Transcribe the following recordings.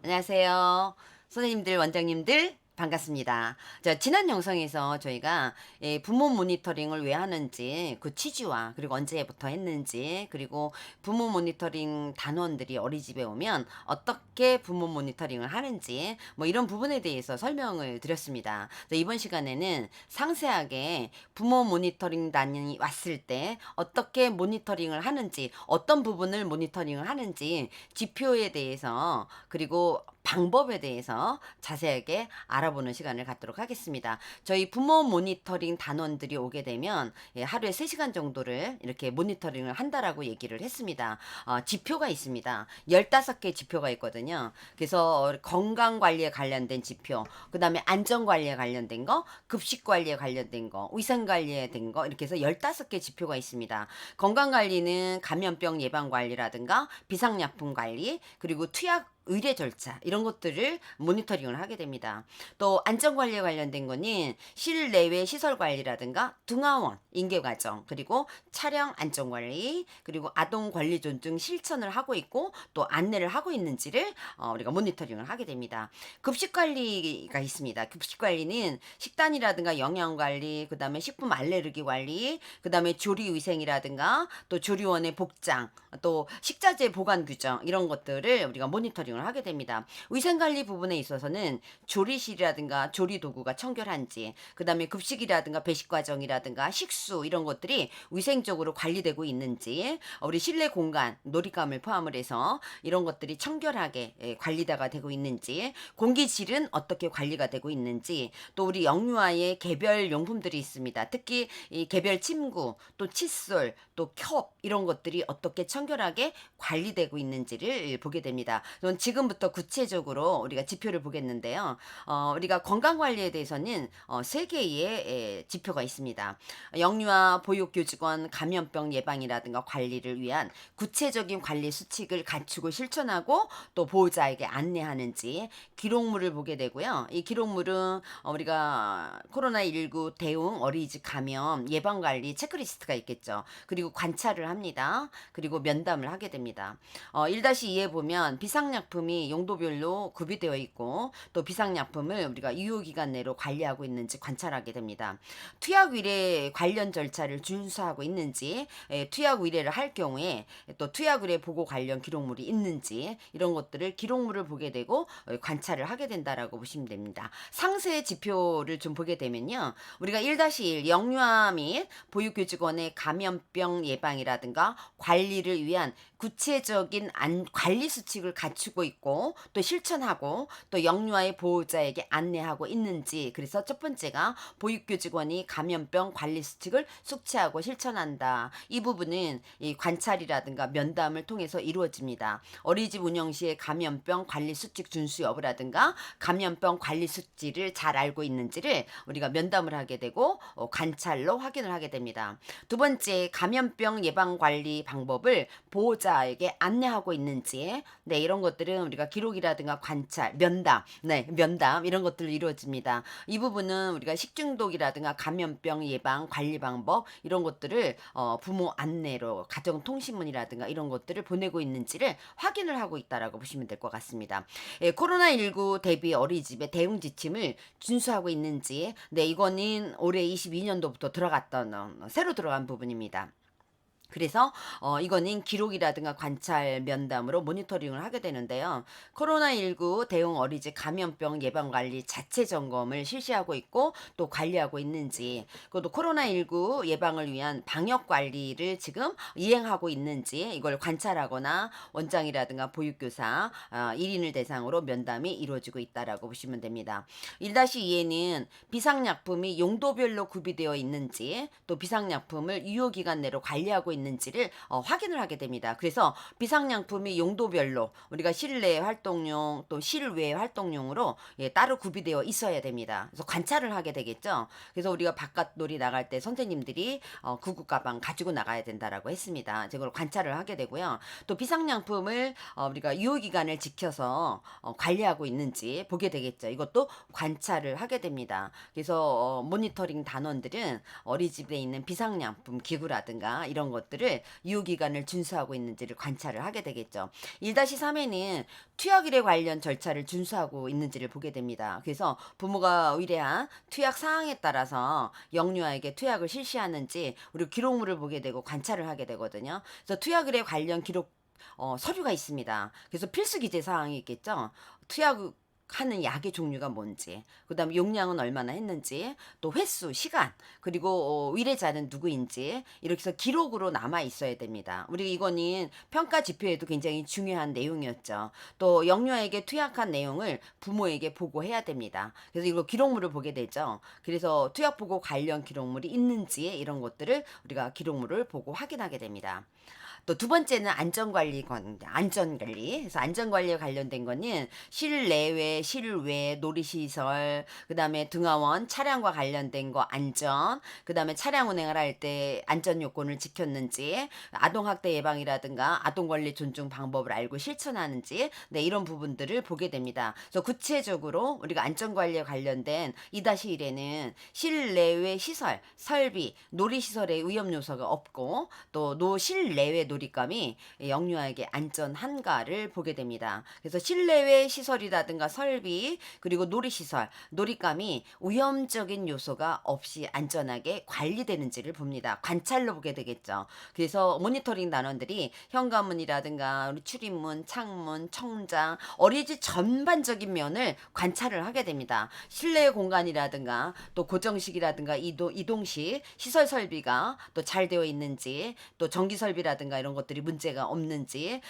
안녕하세요. 선생님들, 원장님들, 반갑습니다. 자, 지난 영상에서 저희가 부모 모니터링을 왜 하는지, 그 취지와, 그리고 언제부터 했는지, 그리고 부모 모니터링 단원들이 어린이집에 오면 어떻게 부모 모니터링을 하는지, 뭐 이런 부분에 대해서 설명을 드렸습니다. 자, 이번 시간에는 상세하게 부모 모니터링 단이 왔을 때 어떻게 모니터링을 하는지, 어떤 부분을 모니터링을 하는지, 지표에 대해서, 그리고 방법에 대해서 자세하게 알아보는 시간을 갖도록 하겠습니다. 저희 부모 모니터링 단원들이 오게 되면 하루에 3시간 정도를 이렇게 모니터링을 한다라고 얘기를 했습니다. 지표가 있습니다. 15개 지표가 있거든요. 그래서 건강관리에 관련된 지표, 그 다음에 안전관리에 관련된 거, 급식관리에 관련된 거, 위생관리에 된 거, 이렇게 해서 15개 지표가 있습니다. 건강관리는 감염병 예방관리라든가 비상약품관리, 그리고 투약 의뢰 절차 이런 것들을 모니터링을 하게 됩니다. 또 안전관리에 관련된 거는 실내외 시설관리라든가 등하원 인계과정, 그리고 차량 안전관리, 그리고 아동관리존 등 실천을 하고 있고 또 안내를 하고 있는지를 우리가 모니터링을 하게 됩니다. 급식관리가 있습니다. 급식관리는 식단이라든가 영양관리, 그 다음에 식품 알레르기 관리, 그 다음에 조리위생이라든가 또 조리원의 복장, 또 식자재 보관 규정 이런 것들을 우리가 모니터링을 하게 됩니다. 위생관리 부분에 있어서는 조리실이라든가 조리도구가 청결한지, 그 다음에 급식이라든가 배식과정이라든가 식수 이런 것들이 위생적으로 관리되고 있는지, 우리 실내 공간, 놀이감을 포함을 해서 이런 것들이 청결하게 관리가 되고 있는지, 공기질은 어떻게 관리가 되고 있는지, 또 우리 영유아의 개별 용품들이 있습니다. 특히 이 개별 침구, 또 칫솔, 또 컵 이런 것들이 어떻게 청결하게 관리되고 있는지를 보게 됩니다. 그럼 지금부터 구체적으로 우리가 지표를 보겠는데요. 우리가 건강관리에 대해서는 3개의 지표가 있습니다. 영유아 보육교직원 감염병 예방이라든가 관리를 위한 구체적인 관리 수칙을 갖추고 실천하고 또 보호자에게 안내하는지 기록물을 보게 되고요. 이 기록물은 우리가 코로나19 대응 어린이집 감염 예방관리 체크리스트가 있겠죠. 그리고 관찰을 합니다. 그리고 면담을 하게 됩니다. 1-2에 보면 비상약품이 용도별로 구비되어 있고 또 비상약품을 우리가 유효기간 내로 관리하고 있는지 관찰하게 됩니다. 투약 의뢰 관련 절차를 준수하고 있는지, 투약 의뢰를 할 경우에 또 투약 의뢰 보고 관련 기록물이 있는지 이런 것들을 기록물을 보게 되고 관찰을 하게 된다라고 보시면 됩니다. 상세 지표를 좀 보게 되면요. 우리가 1-1 영유아 및 보육교직원의 감염병 예방이라든가 관리를 위한 구체적인 관리 수칙을 갖추고 있고 또 실천하고 또 영유아의 보호자에게 안내하고 있는지, 그래서 첫 번째가 보육교직원이 감염병 관리 수칙을 숙지하고 실천한다. 이 부분은 이 관찰이라든가 면담을 통해서 이루어집니다. 어린이집 운영 시에 감염병 관리 수칙 준수 여부라든가 감염병 관리 수칙을 잘 알고 있는지를 우리가 면담을 하게 되고 관찰로 확인을 하게 됩니다. 두 번째, 감염병 예방 관리 방법을 보호자에게 안내하고 있는지, 네, 이런 것들은 우리가 기록이라든가 관찰, 면담 이런 것들로 이루어집니다. 이 부분은 우리가 식중독이라든가 감염병 예방 관리 방법 이런 것들을 부모 안내로 가정통신문이라든가 이런 것들을 보내고 있는지를 확인을 하고 있다라고 보시면 될 것 같습니다. 코로나19 대비 어린이집의 대응 지침을 준수하고 있는지, 네, 이거는 올해 22년도부터 들어갔던 새로 들어간 부분입니다. 그래서 이거는 기록이라든가 관찰 면담으로 모니터링을 하게 되는데요. 코로나19 대응 어린이집 감염병 예방관리 자체 점검을 실시하고 있고 또 관리하고 있는지, 그것도 코로나19 예방을 위한 방역 관리를 지금 이행하고 있는지 이걸 관찰하거나 원장이라든가 보육교사 1인을 대상으로 면담이 이루어지고 있다라고 보시면 됩니다. 1-2에는 비상약품이 용도별로 구비되어 있는지 또 비상약품을 유효기간 내로 관리하고 있는지를 확인을 하게 됩니다. 그래서 비상약품이 용도별로 우리가 실내 활동용 또 실외 활동용으로 따로 구비되어 있어야 됩니다. 그래서 관찰을 하게 되겠죠. 그래서 우리가 바깥놀이 나갈 때 선생님들이 구급 가방 가지고 나가야 된다라고 했습니다. 이걸 관찰을 하게 되고요. 또 비상약품을 우리가 유효기간을 지켜서 관리하고 있는지 보게 되겠죠. 이것도 관찰을 하게 됩니다. 그래서 모니터링 단원들은 어린이집에 있는 비상약품 기구라든가 이런 것들 것들을 유효기간을 준수하고 있는지를 관찰을 하게 되겠죠. 1-3에는 투약일에 관련 절차를 준수하고 있는지를 보게 됩니다. 그래서 부모가 의뢰한 투약 사항에 따라서 영유아에게 투약을 실시하는지 우리 기록물을 보게 되고 관찰을 하게 되거든요. 그래서 투약일에 관련 기록 서류가 있습니다. 그래서 필수 기재 사항이 있겠죠. 투약하는 약의 종류가 뭔지, 그다음에 용량은 얼마나 했는지, 또 횟수, 시간, 그리고 의뢰자는 누구인지 이렇게 해서 기록으로 남아 있어야 됩니다. 우리 이거는 평가 지표에도 굉장히 중요한 내용이었죠. 또 영유아에게 투약한 내용을 부모에게 보고해야 됩니다. 그래서 이거 기록물을 보게 되죠. 그래서 투약 보고 관련 기록물이 있는지 이런 것들을 우리가 기록물을 보고 확인하게 됩니다. 또 두 번째는 안전관리. 그래서 안전관리에 관련된 거는 실내외, 실외, 놀이시설, 그 다음에 등하원, 차량과 관련된 거 안전, 그 다음에 차량 운행을 할 때 안전 요건을 지켰는지, 아동학대 예방이라든가 아동권리 존중 방법을 알고 실천하는지, 네, 이런 부분들을 보게 됩니다. 그래서 구체적으로 우리가 안전관리에 관련된 2-1에는 실내외 시설, 설비, 놀이시설에 위험 요소가 없고, 또 실내외 놀잇감이 영유아에게 안전한가를 보게 됩니다. 그래서 실내외 시설이라든가 설비, 그리고 놀이시설, 놀잇감이 위험적인 요소가 없이 안전하게 관리되는지를 봅니다. 관찰로 보게 되겠죠. 그래서 모니터링 단원들이 현관문이라든가 우리 출입문, 창문, 청장, 어린이집 전반적인 면을 관찰을 하게 됩니다. 실내 공간이라든가 또 고정식이라든가 이동식 시설 설비가 또 잘 되어 있는지, 또 전기 설비라든가 이런 것들이 문제가 없는지,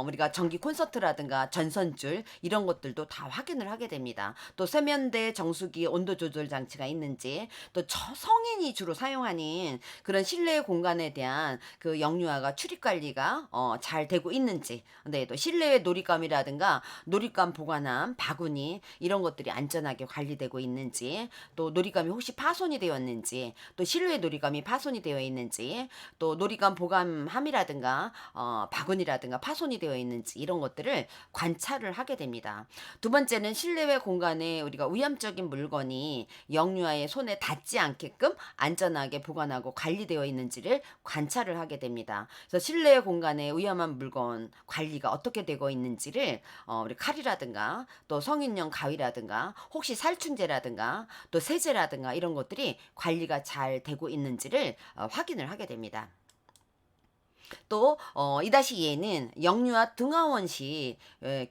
우리가 전기 콘서트라든가 전선줄 이런 것들도 다 확인을 하게 됩니다. 또 세면대 정수기 온도 조절 장치가 있는지, 또 성인이 주로 사용하는 그런 실내 공간에 대한 그 영유아가 출입 관리가 잘 되고 있는지, 네, 또 실내의 놀잇감이라든가 놀잇감 보관함, 바구니 이런 것들이 안전하게 관리되고 있는지, 또 놀잇감이 혹시 파손이 되었는지, 또 실외 놀잇감이 파손이 되어 있는지, 또 놀잇감 보관함이라든가 바구니라든가 파손이 되어 있는지 이런 것들을 관찰을 하게 됩니다. 두 번째는 실내외 공간에 우리가 위험적인 물건이 영유아의 손에 닿지 않게끔 안전하게 보관하고 관리되어 있는지를 관찰을 하게 됩니다. 그래서 실내 공간에 위험한 물건 관리가 어떻게 되고 있는지를 우리 칼이라든가 또 성인용 가위라든가 혹시 살충제라든가 또 세제라든가 이런 것들이 관리가 잘 되고 있는지를 확인을 하게 됩니다. 또 2-2에는 영유아 등하원 시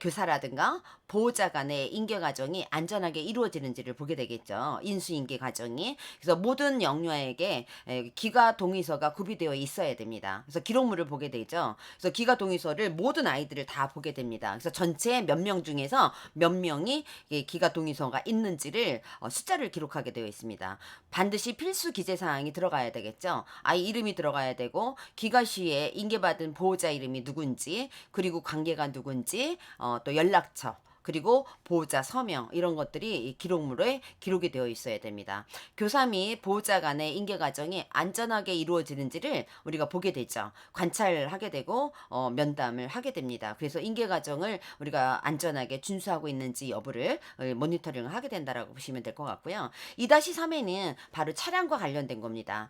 교사라든가 보호자 간의 인계 과정이 안전하게 이루어지는지를 보게 되겠죠. 인수인계 과정이. 그래서 모든 영유아에게 기가 동의서가 구비되어 있어야 됩니다. 그래서 기록물을 보게 되죠. 그래서 기가 동의서를 모든 아이들을 다 보게 됩니다. 그래서 전체 몇 명 중에서 몇 명이 기가 동의서가 있는지를 숫자를 기록하게 되어 있습니다. 반드시 필수 기재 사항이 들어가야 되겠죠. 아이 이름이 들어가야 되고 기가 시에 인계받은 보호자 이름이 누군지, 그리고 관계가 누군지, 또 연락처, 그리고 보호자 서명 이런 것들이 이 기록물에 기록이 되어 있어야 됩니다. 교사 및 보호자 간의 인계 과정이 안전하게 이루어지는지를 우리가 보게 되죠. 관찰하게 되고 면담을 하게 됩니다. 그래서 인계 과정을 우리가 안전하게 준수하고 있는지 여부를 모니터링을 하게 된다라고 보시면 될 것 같고요. 2-3에는 바로 차량과 관련된 겁니다.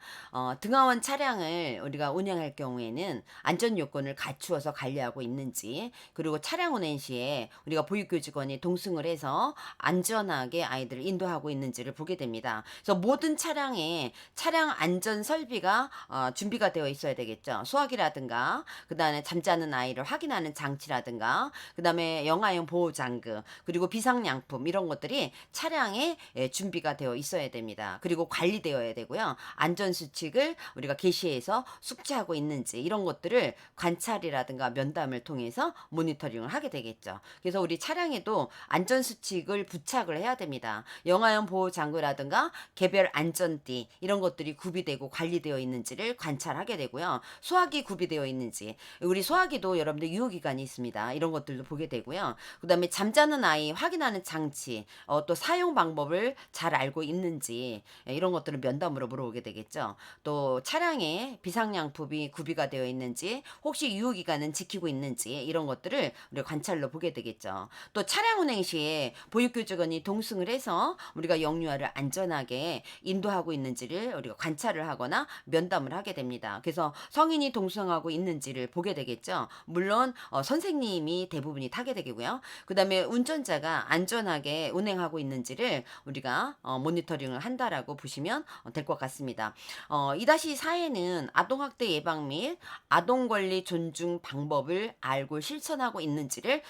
등하원 차량을 우리가 운행할 경우에는 안전 요건을 갖추어서 관리하고 있는지, 그리고 차량 운행 시에 우리가 보육교직원이 동승을 해서 안전하게 아이들을 인도하고 있는지를 보게 됩니다. 그래서 모든 차량에 차량 안전 설비가 준비가 되어 있어야 되겠죠. 수화기라든가, 그 다음에 잠자는 아이를 확인하는 장치라든가, 그 다음에 영아용 보호장구, 그리고 비상양품 이런 것들이 차량에 준비가 되어 있어야 됩니다. 그리고 관리되어야 되고요. 안전수칙을 우리가 게시해서 숙지하고 있는지 이런 것들을 관찰이라든가 면담을 통해서 모니터링을 하게 되겠죠. 그래서 우리 차량에도 안전수칙을 부착을 해야 됩니다. 영아용 보호장구라든가 개별 안전띠 이런 것들이 구비되고 관리되어 있는지를 관찰하게 되고요. 소화기 구비되어 있는지, 우리 소화기도 여러분들 유효기간이 있습니다. 이런 것들도 보게 되고요. 그 다음에 잠자는 아이 확인하는 장치, 또 사용 방법을 잘 알고 있는지 이런 것들을 면담으로 물어보게 되겠죠. 또 차량에 비상양품이 구비가 되어 있는지, 혹시 유효기간은 지키고 있는지 이런 것들을 우리가 관찰로 보게 되겠죠. 또 차량 운행 시에 보육교직원이 동승을 해서 우리가 영유아를 안전하게 인도하고 있는지를 우리가 관찰을 하거나 면담을 하게 됩니다. 그래서 성인이 동승하고 있는지를 보게 되겠죠. 물론 선생님이 대부분이 타게 되고요. 그다음에 운전자가 안전하게 운행하고 있는지를 우리가 모니터링을 한다라고 보시면 될 것 같습니다. 2-4에는 아동학대 예방 및 아동권리 존중 방법을 알고 실천하고 있는지를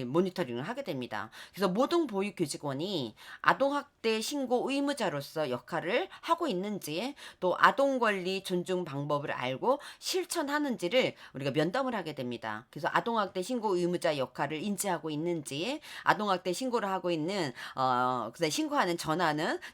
모니터링을 하게 됩니다. 그래서 모든 보육교직원이 아동학대 신고 의무자로서 역할을 하고 있는지, 또 아동권리 존중 방법을 알고 실천하는지를 우리가 면담을 하게 됩니다. 그래서 아동학대 신고 의무자 역할을 인지하고 있는지, 아동학대 신고를 하고 있는 그다음에 신고하는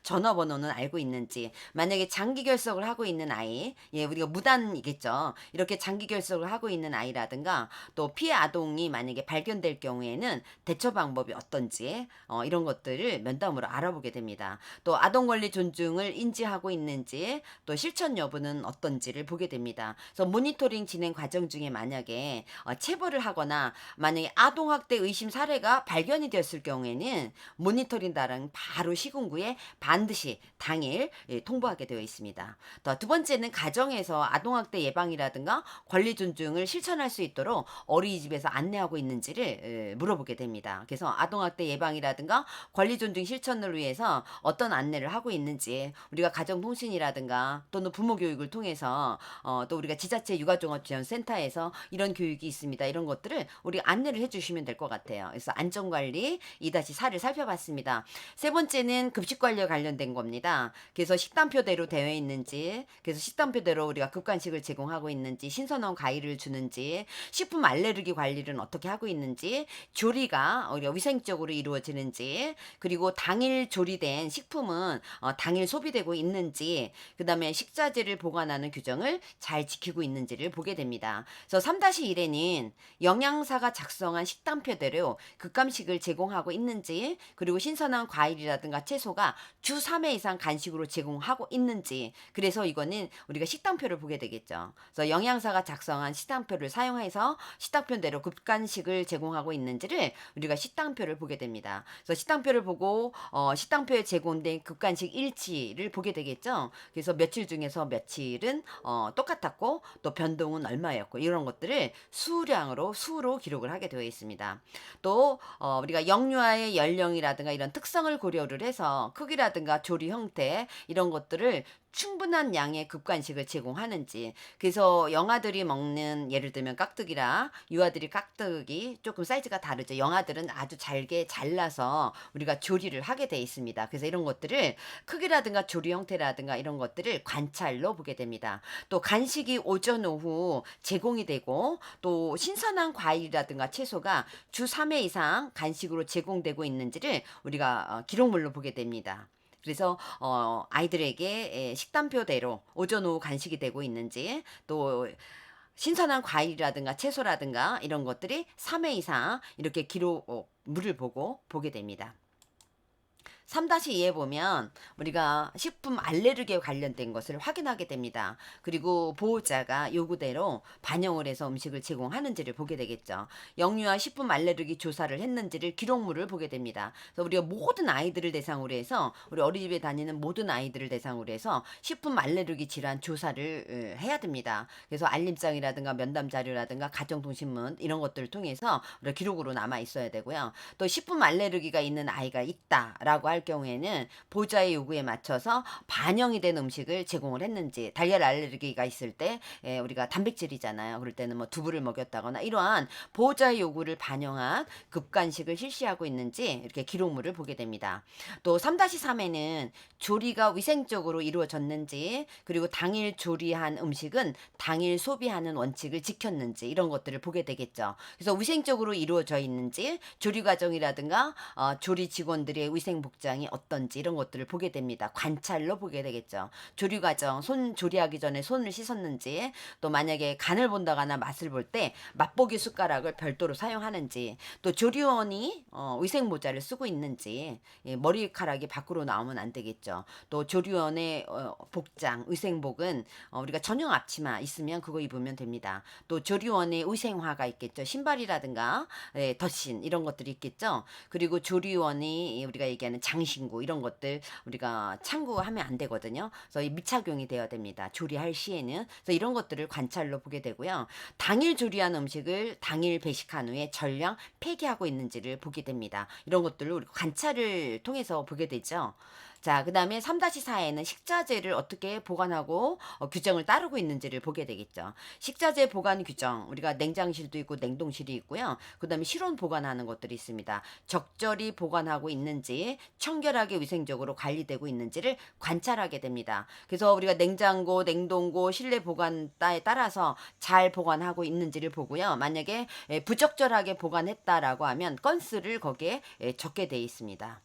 전화번호는 알고 있는지, 만약에 장기 결석을 하고 있는 아이, 우리가 무단이겠죠. 이렇게 장기 결석을 하고 있는 아이라든가, 또 피해 아동이 만약에 발견될 경우에는 대처 방법이 어떤지 이런 것들을 면담으로 알아보게 됩니다. 또 아동권리 존중을 인지하고 있는지, 또 실천 여부는 어떤지를 보게 됩니다. 그래서 모니터링 진행 과정 중에 만약에 체벌을 하거나 만약에 아동학대 의심 사례가 발견이 되었을 경우에는 모니터링단은 바로 시군구에 반드시 당일 통보하게 되어 있습니다. 또 두 번째는 가정에서 아동학대 예방이라든가 권리 존중을 실천할 수 있도록 어린이집에서 안내하고 있는지를 물어보게 됩니다. 그래서 아동학대 예방이라든가 권리 존중 실천을 위해서 어떤 안내를 하고 있는지, 우리가 가정통신이라든가 또는 부모 교육을 통해서 또 우리가 지자체 육아종합지원센터에서 이런 교육이 있습니다. 이런 것들을 우리 안내를 해주시면 될 것 같아요. 그래서 안전관리 2-4를 살펴봤습니다. 세 번째는 급식관리와 관련된 겁니다. 그래서 식단표대로 되어 있는지, 그래서 식단표대로 우리가 급간식을 제공하고 있는지, 신선한 과일을 주는지, 식품 알레르기 관리를 어떻게 하고 있는지, 조리가 우리가 위생적으로 이루어지는지, 그리고 당일 조리된 식품은 당일 소비되고 있는지, 그 다음에 식자재를 보관하는 규정을 잘 지키고 있는지를 보게 됩니다. 그래서 3-1에는 영양사가 작성한 식단표대로 급감식을 제공하고 있는지, 그리고 신선한 과일이라든가 채소가 주 3회 이상 간식으로 제공하고 있는지, 그래서 이거는 우리가 식단표를 보게 되겠죠. 그래서 영양사가 작성한 식단표를 사용해서 식단표대로 급간식을 제공하고 있는지를 우리가 식단표를 보게 됩니다. 그래서 식단표를 보고 식단표에 제공된 급간식 일치를 보게 되겠죠. 그래서 며칠 중에서 며칠은 똑같았고 또 변동은 얼마였고, 이런 것들을 수로 기록을 하게 되어 있습니다. 또 우리가 영유아의 연령이라든가 이런 특성을 고려를 해서 크기라든가 조리 형태 이런 것들을 충분한 양의 급간식을 제공하는지, 그래서 영아들이 먹는, 예를 들면 깍두기라 유아들이 깍두기 조금 사이즈가 다르죠. 영아들은 아주 잘게 잘라서 우리가 조리를 하게 돼 있습니다. 그래서 이런 것들을 크기라든가 조리 형태라든가 이런 것들을 관찰로 보게 됩니다. 또 간식이 오전 오후 제공이 되고, 또 신선한 과일이라든가 채소가 주 3회 이상 간식으로 제공되고 있는지를 우리가 기록물로 보게 됩니다. 그래서 아이들에게 식단표대로 오전 오후 간식이 되고 있는지, 또 신선한 과일이라든가 채소라든가 이런 것들이 3회 이상 이렇게 기록물을 보게 됩니다. 3-2에 보면 우리가 식품 알레르기에 관련된 것을 확인하게 됩니다. 그리고 보호자가 요구대로 반영을 해서 음식을 제공하는지를 보게 되겠죠. 영유아 식품 알레르기 조사를 했는지를 기록물을 보게 됩니다. 그래서 우리가 모든 아이들을 대상으로 해서, 우리 어린이집에 다니는 모든 아이들을 대상으로 해서 식품 알레르기 질환 조사를 해야 됩니다. 그래서 알림장이라든가 면담 자료라든가 가정통신문 이런 것들을 통해서 우리가 기록으로 남아 있어야 되고요. 또 식품 알레르기가 있는 아이가 있다라고 할 경우에는 보호자의 요구에 맞춰서 반영이 된 음식을 제공을 했는지, 달걀 알레르기가 있을 때 우리가 단백질이잖아요. 그럴 때는 뭐 두부를 먹였다거나 이러한 보호자의 요구를 반영한 급간식을 실시하고 있는지 이렇게 기록물을 보게 됩니다. 또 3-3에는 조리가 위생적으로 이루어졌는지, 그리고 당일 조리한 음식은 당일 소비하는 원칙을 지켰는지 이런 것들을 보게 되겠죠. 그래서 위생적으로 이루어져 있는지, 조리 과정이라든가 조리 직원들의 위생 복장 복장이 어떤지 이런 것들을 보게 됩니다. 관찰로 보게 되겠죠. 조리 과정, 손 조리하기 전에 손을 씻었는지, 또 만약에 간을 본다거나 맛을 볼 때 맛보기 숟가락을 별도로 사용하는지, 또 조리원이 위생 모자를 쓰고 있는지, 예, 머리카락이 밖으로 나오면 안 되겠죠. 또 조리원의 복장, 위생복은 우리가 전용 앞치마 있으면 그거 입으면 됩니다. 또 조리원의 위생화가 있겠죠. 신발이라든가 예, 덧신 이런 것들이 있겠죠. 그리고 조리원이 우리가 얘기하는 장신구 이런 것들 우리가 참고하면 안 되거든요. 그래서 이 미착용이 되어야 됩니다. 조리할 시에는. 그래서 이런 것들을 관찰로 보게 되고요. 당일 조리한 음식을 당일 배식한 후에 전량 폐기하고 있는지를 보게 됩니다. 이런 것들을 우리 관찰을 통해서 보게 되죠. 자, 그 다음에 3-4에는 식자재를 어떻게 보관하고 규정을 따르고 있는지를 보게 되겠죠. 식자재 보관 규정, 우리가 냉장실도 있고 냉동실이 있고요. 그 다음에 실온 보관하는 것들이 있습니다. 적절히 보관하고 있는지, 청결하게 위생적으로 관리되고 있는지를 관찰하게 됩니다. 그래서 우리가 냉장고, 냉동고, 실내 보관에 따라서 잘 보관하고 있는지를 보고요. 만약에 부적절하게 보관했다라고 하면 건수를 거기에 적게 되어 있습니다.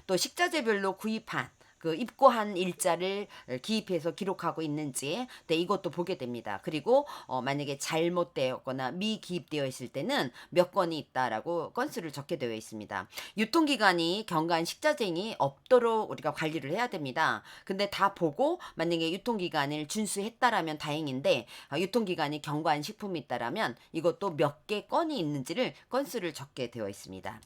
또 식자재별로 구입한 그 입고한 일자를 기입해서 기록하고 있는지 네, 이것도 보게 됩니다. 그리고 만약에 잘못되었거나 미기입되어 있을 때는 몇 건이 있다라고 건수를 적게 되어 있습니다. 유통기간이 경과한 식자재이 없도록 우리가 관리를 해야 됩니다. 근데 다 보고 만약에 유통기간을 준수했다라면 다행인데 유통기간이 경과한 식품이 있다라면 이것도 몇 개 건이 있는지를 건수를 적게 되어 있습니다.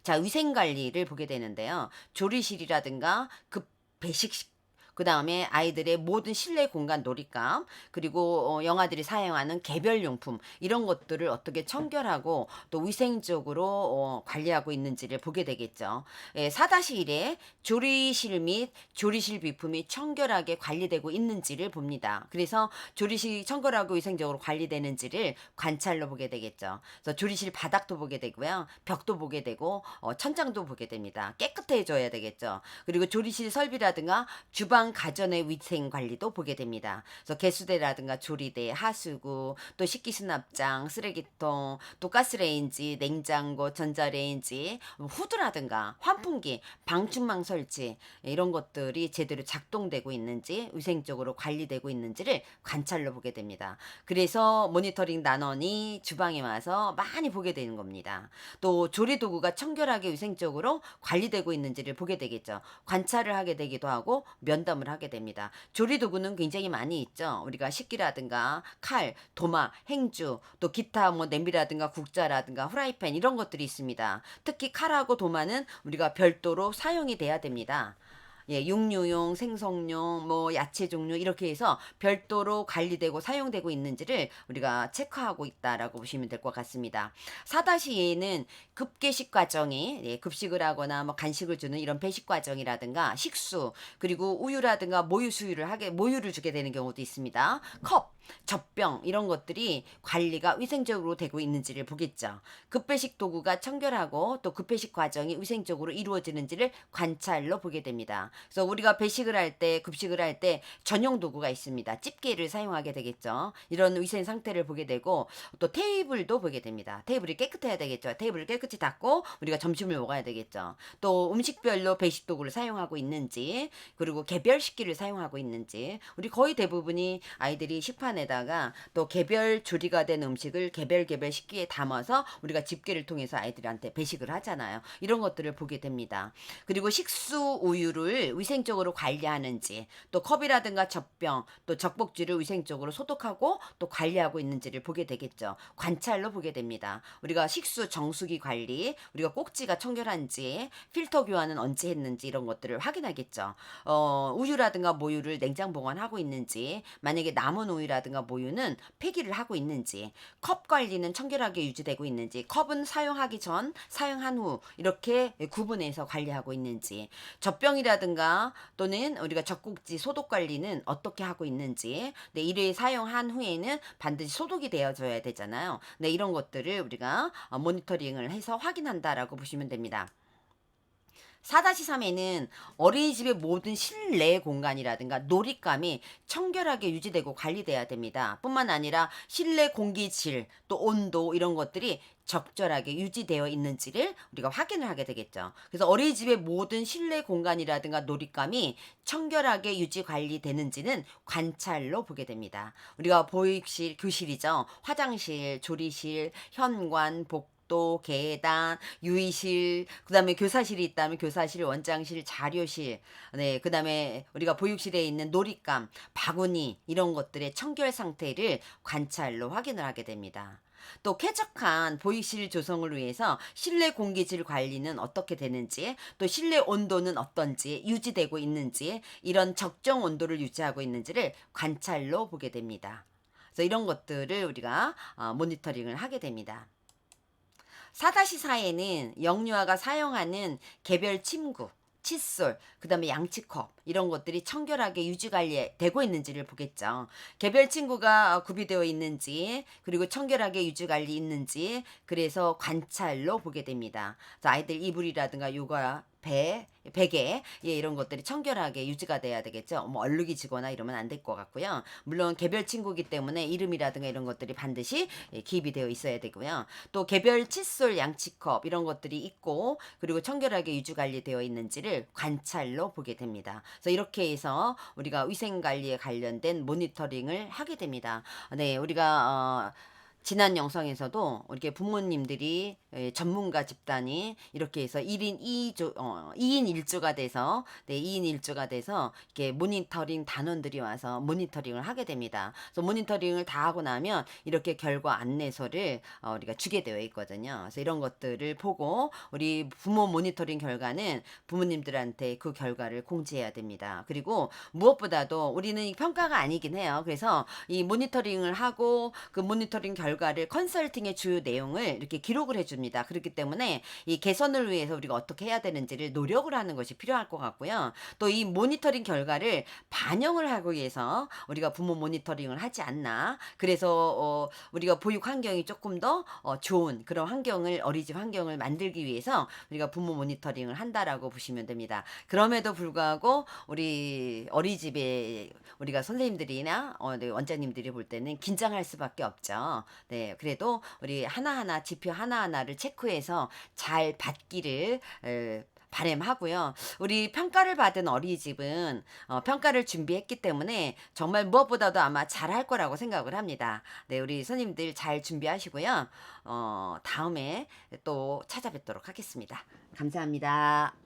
자, 위생관리를 보게 되는데요. 조리실이라든가 급 배식식, 그 다음에 아이들의 모든 실내 공간 놀잇감, 그리고 영아들이 사용하는 개별용품 이런 것들을 어떻게 청결하고 또 위생적으로 관리하고 있는지를 보게 되겠죠. 예, 4-1에 조리실 및 조리실 비품이 청결하게 관리되고 있는지를 봅니다. 그래서 조리실이 청결하고 위생적으로 관리되는지를 관찰로 보게 되겠죠. 그래서 조리실 바닥도 보게 되고요. 벽도 보게 되고 천장도 보게 됩니다. 깨끗해져야 되겠죠. 그리고 조리실 설비라든가 주방 가전의 위생 관리도 보게 됩니다. 그래서 개수대라든가 조리대, 하수구, 또 식기수납장, 쓰레기통, 또 가스레인지, 냉장고, 전자레인지, 후드라든가 환풍기, 방충망 설치 이런 것들이 제대로 작동되고 있는지 위생적으로 관리되고 있는지를 관찰로 보게 됩니다. 그래서 모니터링 단원이 주방에 와서 많이 보게 되는 겁니다. 또 조리도구가 청결하게 위생적으로 관리되고 있는지를 보게 되겠죠. 관찰을 하게 되기도 하고 면담을 하게 됩니다. 조리도구는 굉장히 많이 있죠. 우리가 식기라든가 칼, 도마, 행주, 또 기타 뭐 냄비라든가 국자라든가 후라이팬 이런 것들이 있습니다. 특히 칼하고 도마는 우리가 별도로 사용이 돼야 됩니다. 예, 육류용, 생선용, 뭐 야채 종류 이렇게 해서 별도로 관리되고 사용되고 있는지를 우리가 체크하고 있다라고 보시면 될 것 같습니다. 4-2에는 급계식 과정이 예, 급식을 하거나 뭐 간식을 주는 이런 배식 과정이라든가 식수 그리고 우유라든가 모유를 주게 되는 경우도 있습니다. 컵, 젖병 이런 것들이 관리가 위생적으로 되고 있는지를 보겠죠. 급배식 도구가 청결하고 또 급배식 과정이 위생적으로 이루어지는지를 관찰로 보게 됩니다. 그래서 우리가 배식을 할 때, 급식을 할 때 전용 도구가 있습니다. 집게를 사용하게 되겠죠. 이런 위생 상태를 보게 되고 또 테이블도 보게 됩니다. 테이블이 깨끗해야 되겠죠. 테이블을 깨끗이 닦고 우리가 점심을 먹어야 되겠죠. 또 음식별로 배식 도구를 사용하고 있는지 그리고 개별 식기를 사용하고 있는지 우리 거의 대부분이 아이들이 식판에다가 또 개별 조리가 된 음식을 개별 식기에 담아서 우리가 집게를 통해서 아이들한테 배식을 하잖아요. 이런 것들을 보게 됩니다. 그리고 식수 우유를 위생적으로 관리하는지 또 컵이라든가 젖병 또 젖꼭지를 위생적으로 소독하고 또 관리하고 있는지를 보게 되겠죠. 관찰로 보게 됩니다. 우리가 식수 정수기 관리 우리가 꼭지가 청결한지 필터 교환은 언제 했는지 이런 것들을 확인하겠죠. 우유라든가 모유를 냉장 보관하고 있는지 만약에 남은 우유라든가 모유는 폐기를 하고 있는지 컵 관리는 청결하게 유지되고 있는지 컵은 사용하기 전 사용한 후 이렇게 구분해서 관리하고 있는지 젖병이라든가 또는 우리가 젖꼭지 소독 관리는 어떻게 하고 있는지 네, 이를 사용한 후에는 반드시 소독이 되어줘야 되잖아요. 네, 이런 것들을 우리가 모니터링을 해서 확인한다라고 보시면 됩니다. 4-3에는 어린이집의 모든 실내 공간이라든가 놀잇감이 청결하게 유지되고 관리돼야 됩니다. 뿐만 아니라 실내 공기질, 또 온도 이런 것들이 적절하게 유지되어 있는지를 우리가 확인을 하게 되겠죠. 그래서 어린이집의 모든 실내 공간이라든가 놀잇감이 청결하게 유지 관리되는지는 관찰로 보게 됩니다. 우리가 보육실, 교실이죠. 화장실, 조리실, 현관, 복도, 계단, 유의실, 그다음에 교사실이 있다면 교사실, 원장실, 자료실, 네, 그다음에 우리가 보육실에 있는 놀잇감, 바구니 이런 것들의 청결 상태를 관찰로 확인을 하게 됩니다. 또 쾌적한 보육실 조성을 위해서 실내 공기질 관리는 어떻게 되는지, 또 실내 온도는 어떤지, 유지되고 있는지, 이런 적정 온도를 유지하고 있는지를 관찰로 보게 됩니다. 그래서 이런 것들을 우리가 모니터링을 하게 됩니다. 4-4에는 영유아가 사용하는 개별 침구, 칫솔, 그다음에 양치컵 이런 것들이 청결하게 유지 관리되고 있는지를 보겠죠. 개별 침구가 구비되어 있는지, 그리고 청결하게 유지 관리 있는지, 그래서 관찰로 보게 됩니다. 그래서 아이들 이불이라든가 요가 베개, 예, 이런 것들이 청결하게 유지가 돼야 되겠죠. 뭐 얼룩이 지거나 이러면 안 될 것 같고요. 물론 개별 친구기 때문에 이름이라든가 이런 것들이 반드시 기입이 되어 있어야 되고요. 또 개별 칫솔, 양치컵 이런 것들이 있고, 그리고 청결하게 유지 관리되어 있는지를 관찰로 보게 됩니다. 그래서 이렇게 해서 우리가 위생 관리에 관련된 모니터링을 하게 됩니다. 네, 우리가 지난 영상에서도 이렇게 부모님들이 전문가 집단이 이렇게 해서 1인 2조 2인 1조가 돼서, 네, 2인 1조가 돼서 이렇게 모니터링 단원들이 와서 모니터링을 하게 됩니다. 그래서 모니터링을 다 하고 나면 이렇게 결과 안내서를 우리가 주게 되어 있거든요. 그래서 이런 것들을 보고 우리 부모 모니터링 결과는 부모님들한테 그 결과를 공지해야 됩니다. 그리고 무엇보다도 우리는 평가가 아니긴 해요. 그래서 이 모니터링을 하고 그 모니터링 결과를 컨설팅의 주요 내용을 이렇게 기록을 해줍니다. 그렇기 때문에 이 개선을 위해서 우리가 어떻게 해야 되는지를 노력을 하는 것이 필요할 것 같고요. 또 이 모니터링 결과를 반영을 하기 위해서 우리가 부모 모니터링을 하지 않나. 그래서 우리가 보육 환경이 조금 더 좋은 그런 환경을, 어린이집 환경을 만들기 위해서 우리가 부모 모니터링을 한다라고 보시면 됩니다. 그럼에도 불구하고 우리 어린이집에 우리가 선생님들이나 네, 원장님들이 볼 때는 긴장할 수밖에 없죠. 네, 그래도 우리 하나하나 지표 하나하나를 체크해서 잘 받기를 바람하고요. 우리 평가를 받은 어린이집은 평가를 준비했기 때문에 정말 무엇보다도 아마 잘할 거라고 생각을 합니다. 네, 우리 선생님들 잘 준비하시고요. 다음에 또 찾아뵙도록 하겠습니다. 감사합니다.